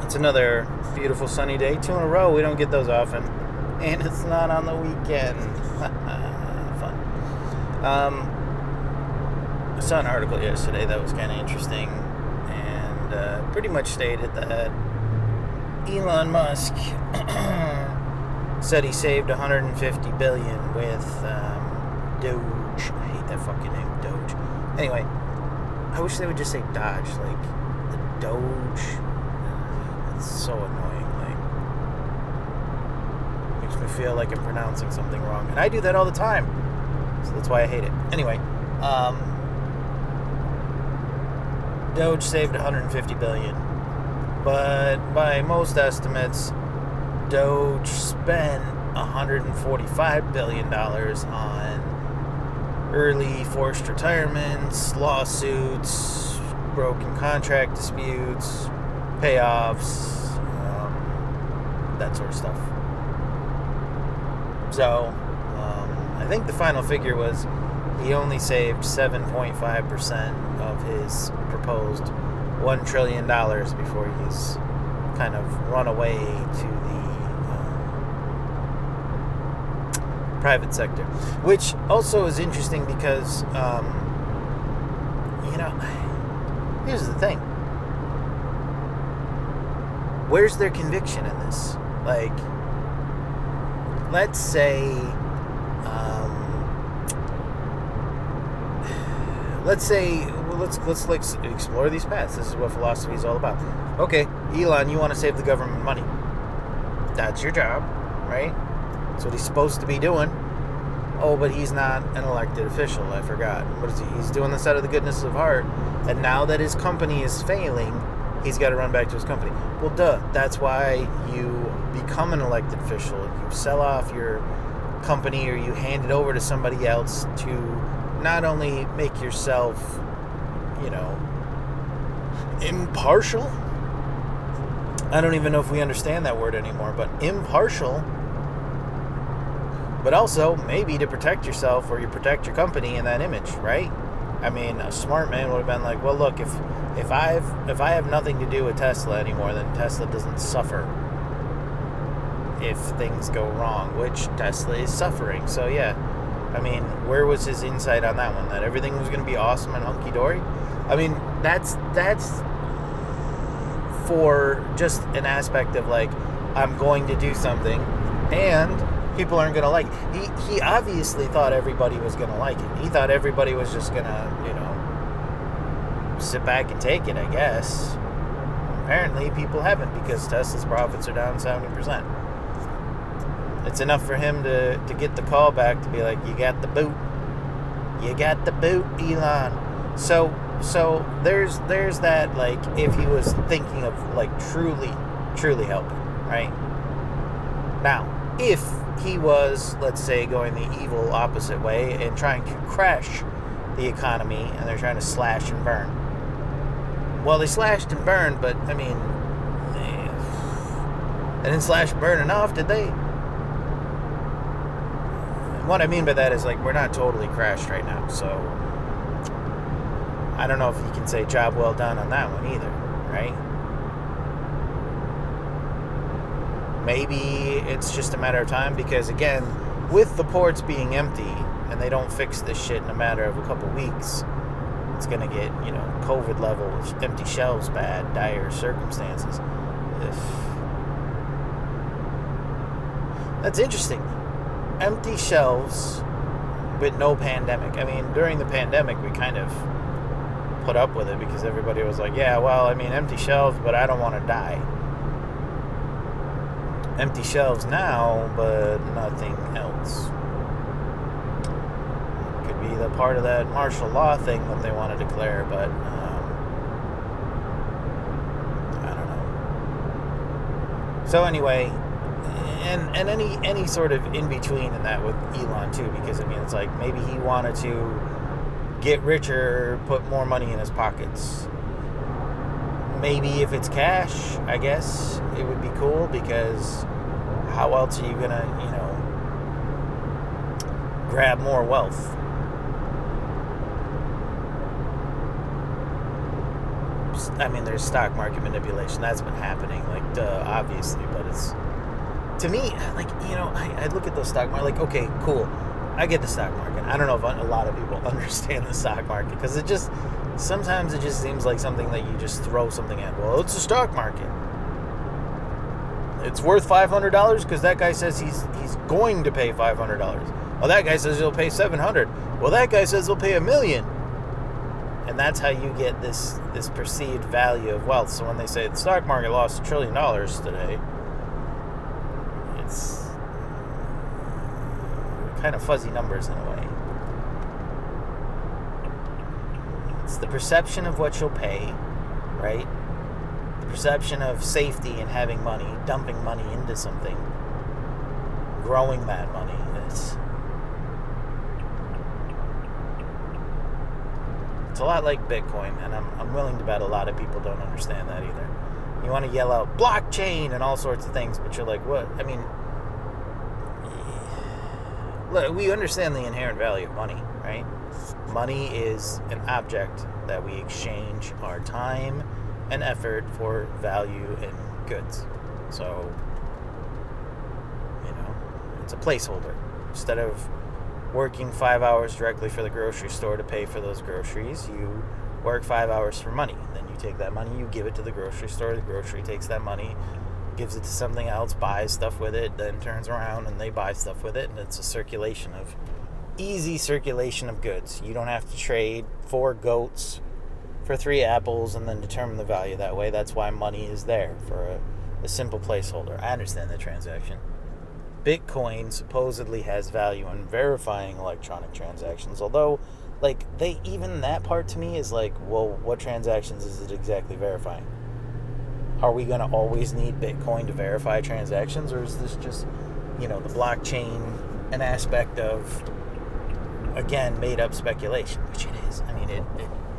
It's another beautiful sunny day. 2 in a row. We don't get those often. And it's not on the weekend. Fun. I saw an article yesterday that was kind of interesting. And pretty much stated that Elon Musk said he saved $150 billion with Doge. I hate that fucking name, Doge. Anyway, I wish they would just say Dodge, like the Doge. It's so annoying. Like, makes me feel like I'm pronouncing something wrong, and I do that all the time. So that's why I hate it. Anyway, Doge saved $150 billion, but by most estimates, Doge spent $145 billion on early forced retirements, lawsuits, broken contract disputes, payoffs, that sort of stuff. So, I think the final figure was he only saved 7.5% of his proposed $1 trillion before he's kind of run away to the private sector, which also is interesting because, here's the thing. Where's their conviction in this? Like, let's say, let's explore these paths. This is what philosophy is all about. Okay, Elon, you want to save the government money. That's your job, right? That's what he's supposed to be doing. Oh, but he's not an elected official. I forgot. What is he? He's doing this out of the goodness of heart. And now that his company is failing, he's got to run back to his company. Well, duh. That's why you become an elected official. You sell off your company or you hand it over to somebody else to not only make yourself, impartial. I don't even know if we understand that word anymore, but impartial. But also, maybe to protect yourself or you protect your company in that image, right? I mean, a smart man would have been like, well, look, if I have nothing to do with Tesla anymore, then Tesla doesn't suffer if things go wrong, which Tesla is suffering. So, yeah. I mean, where was his insight on that one? That everything was going to be awesome and hunky-dory? I mean, that's for just an aspect of, like, I'm going to do something, and people aren't going to like it. He obviously thought everybody was going to like it. He thought everybody was just going to, sit back and take it, I guess. Apparently, people haven't, because Tesla's profits are down 70%. It's enough for him to get the call back to be like, you got the boot. You got the boot, Elon. So there's that, like, if he was thinking of, like, truly helping, right? Now, if he was, let's say, going the evil opposite way and trying to crash the economy and they're trying to slash and burn. Well, they slashed and burned, but, I mean, they didn't slash and burn enough, did they? What I mean by that is, like, we're not totally crashed right now, so I don't know if you can say job well done on that one either, right? Maybe it's just a matter of time because, again, with the ports being empty and they don't fix this shit in a matter of a couple weeks, it's going to get, COVID level, empty shelves bad, dire circumstances. That's interesting. Empty shelves with no pandemic. I mean, during the pandemic, we kind of put up with it because everybody was like, yeah, well, I mean, empty shelves, but I don't want to die. Empty shelves now, but nothing else. Could be the part of that martial law thing that they want to declare, but I don't know. So anyway, and any sort of in between in that with Elon too, because I mean, it's like maybe he wanted to get richer, put more money in his pockets. Maybe if it's cash, I guess it would be cool, because how else are you gonna, grab more wealth? there's stock market manipulation. That's been happening, like, duh, obviously. But it's, to me, like, I look at those stock market, like, okay, cool. I get the stock market. I don't know if a lot of people understand the stock market, because sometimes it just seems like something that you just throw something at. Well, it's a stock market. It's worth $500 because that guy says he's going to pay $500. Well, that guy says he'll pay $700. Well, that guy says he'll pay $1 million. And that's how you get this perceived value of wealth. So when they say the stock market lost $1 trillion today, it's kind of fuzzy numbers in a way. It's the perception of what you'll pay, right? The perception of safety and having money, dumping money into something, growing that money. It's a lot like Bitcoin, and I'm willing to bet a lot of people don't understand that either. You want to yell out blockchain and all sorts of things, but you're like, what? I mean, look, we understand the inherent value of money, right? Money is an object that we exchange our time and effort for value and goods. So, it's a placeholder. Instead of working 5 hours directly for the grocery store to pay for those groceries, you work 5 hours for money. Then you take that money, you give it to the grocery store. The grocery takes that money, gives it to something else, buys stuff with it, then turns around and they buy stuff with it. And it's a easy circulation of goods. You don't have to trade 4 goats for 3 apples and then determine the value that way. That's why money is there, for a simple placeholder. I understand the transaction. Bitcoin supposedly has value in verifying electronic transactions, although, like, even that part to me is like, well, what transactions is it exactly verifying? Are we going to always need Bitcoin to verify transactions, or is this just, the blockchain an aspect of, again, made up speculation, which it is. I mean, it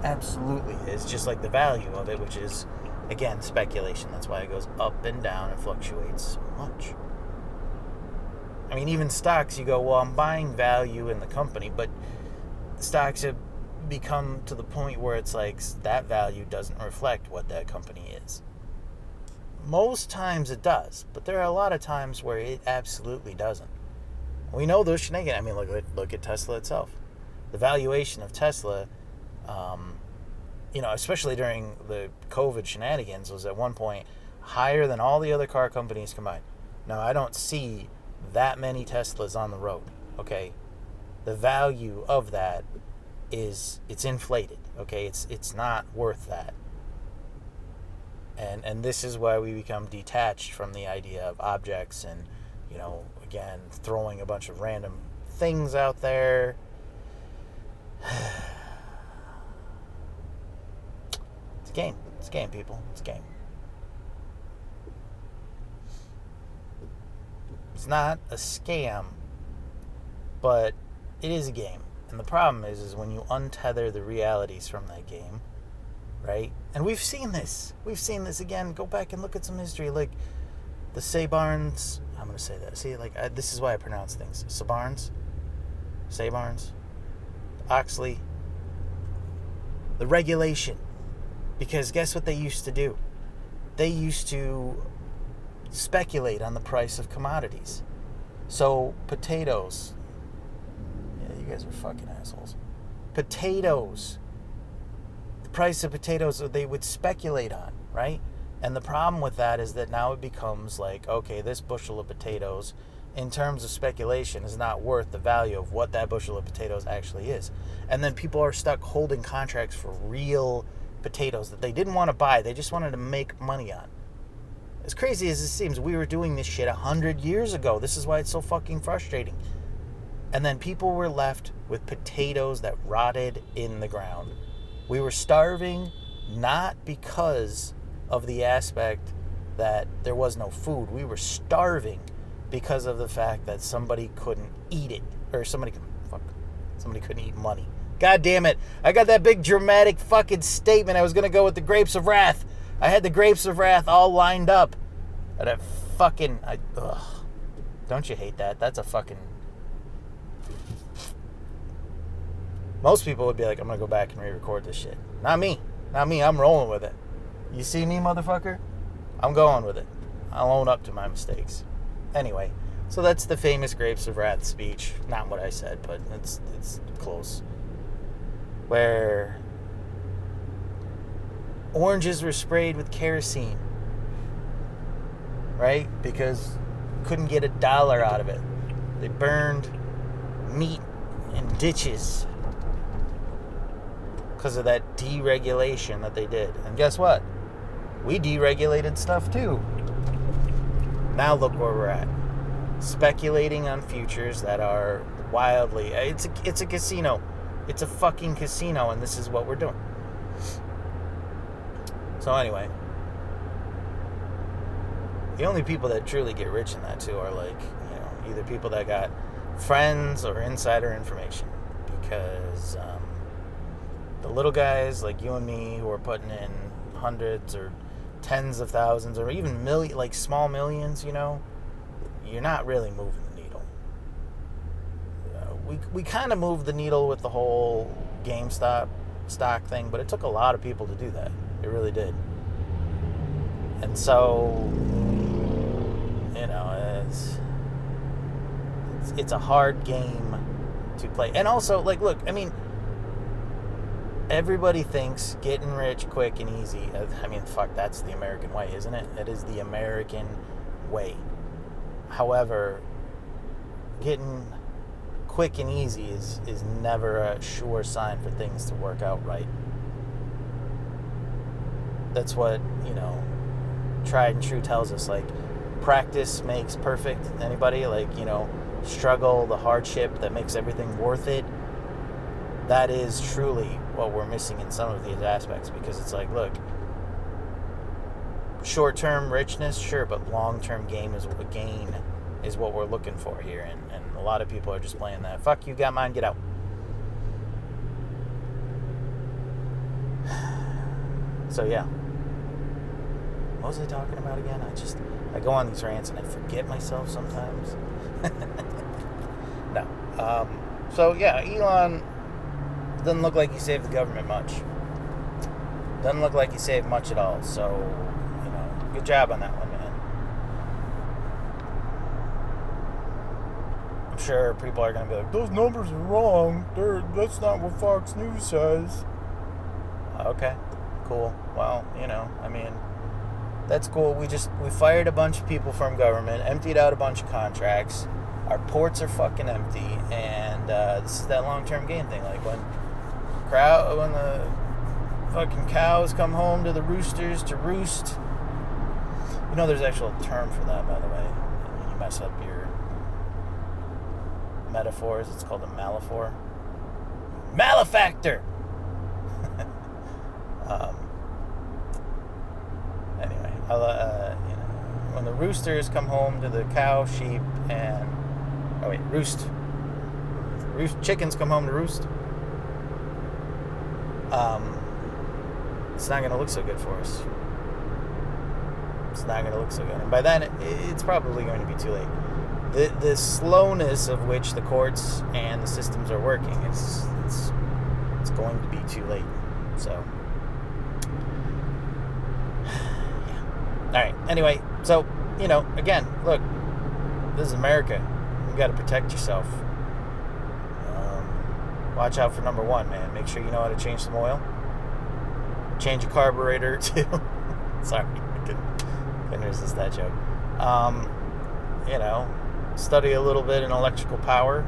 absolutely is, just like the value of it, which is, again, speculation. That's why it goes up and down and fluctuates so much. I mean, even stocks, you go, well, I'm buying value in the company, but stocks have become to the point where it's like that value doesn't reflect what that company is. Most times it does, but there are a lot of times where it absolutely doesn't. We know those shenanigans. I mean, look at Tesla itself. The valuation of Tesla, especially during the COVID shenanigans, was at one point higher than all the other car companies combined. Now, I don't see that many Teslas on the road, okay? The value of that it's inflated, okay? It's not worth that. And this is why we become detached from the idea of objects and, again, throwing a bunch of random things out there. It's a game. It's a game, people. It's a game. It's not a scam, but it is a game. And the problem is when you untether the realities from that game, right? And we've seen this. Again. Go back and look at some history. Like the Sabarns. I'm going to say that. See, this is why I pronounce things. Sabarns. Oxley. The regulation. Because guess what they used to do? They used to speculate on the price of commodities. So potatoes. Yeah, you guys are fucking assholes. Potatoes. The price of potatoes they would speculate on, right? And the problem with that is that now it becomes like, okay, this bushel of potatoes, in terms of speculation, is not worth the value of what that bushel of potatoes actually is. And then people are stuck holding contracts for real potatoes that they didn't want to buy. They just wanted to make money on. As crazy as it seems, we were doing this shit 100 years ago. This is why it's so fucking frustrating. And then people were left with potatoes that rotted in the ground. We were starving not because of the aspect that there was no food. We were starving because of the fact that somebody couldn't eat it. Or somebody couldn't eat money. God damn it. I got that big dramatic fucking statement. I was going to go with the grapes of wrath. I had the grapes of wrath all lined up. And don't you hate that? That's a fucking... Most people would be like, I'm going to go back and re-record this shit. Not me. I'm rolling with it. You see me, motherfucker? I'm going with it. I'll own up to my mistakes. Anyway, so that's the famous Grapes of Wrath speech. Not what I said, but it's close. Where oranges were sprayed with kerosene. Right? Because couldn't get $1 out of it. They burned meat in ditches because of that deregulation that they did. And guess what? We deregulated stuff too. Now look where we're at. Speculating on futures that are wildly... It's a casino. It's a fucking casino, and this is what we're doing. So anyway, the only people that truly get rich in that too are either people that got friends or insider information, because the little guys like you and me who are putting in hundreds or tens of thousands or even small millions, you're not really moving the needle. We kind of moved the needle with the whole GameStop stock thing, but it took a lot of people to do that. It really did. And so, it's a hard game to play. And also, look, everybody thinks getting rich quick and easy. That's the American way, isn't it? It is the American way. However, getting quick and easy is never a sure sign for things to work out right. That's what, tried and true tells us. Practice makes perfect. Anybody? Struggle, the hardship that makes everything worth it. That is truly what we're missing in some of these aspects, because it's look, short-term richness, sure, but long-term gain is what we're looking for here, and a lot of people are just playing that. Fuck you, got mine, get out. So yeah, what was I talking about again? I go on these rants and I forget myself sometimes. No. So yeah, Elon doesn't look like he saved the government much. Doesn't look like he saved much at all. So, good job on that one, man. I'm sure people are going to be like, those numbers are wrong. That's not what Fox News says. Okay, cool. Well, that's cool. We fired a bunch of people from government, emptied out a bunch of contracts. Our ports are fucking empty, and this is that long-term gain thing. When the fucking cows come home to the roosters to roost. There's actual term for that, by the way. When you mess up your metaphors, it's called a malaphor. Malefactor! Anyway, when the roosters come home to the cow, sheep, and... Oh, wait, roost. Chickens come home to roost. It's not going to look so good for us. It's not going to look so good. And by then, it's probably going to be too late. The slowness of which the courts and the systems are working, it's going to be too late. So, yeah. All right. Anyway, so, again, look, this is America. You got to protect yourself. Watch out for number one, man. Make sure you know how to change some oil. Change a carburetor, too. Sorry, I couldn't resist that joke. Study a little bit in electrical power.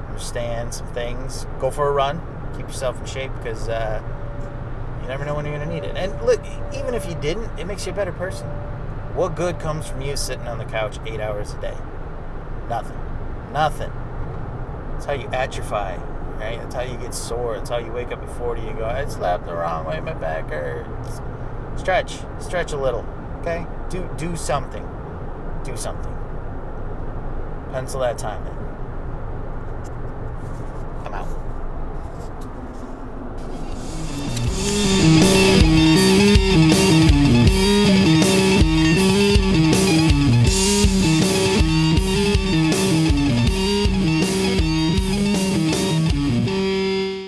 Understand some things. Go for a run. Keep yourself in shape, because you never know when you're going to need it. And look, even if you didn't, it makes you a better person. What good comes from you sitting on the couch 8 hours a day? Nothing. That's how you atrophy, right? That's how you get sore. That's how you wake up at 40 and go, I slept the wrong way, my back hurts. Stretch a little, okay? Do something. Pencil that time in. I'm out.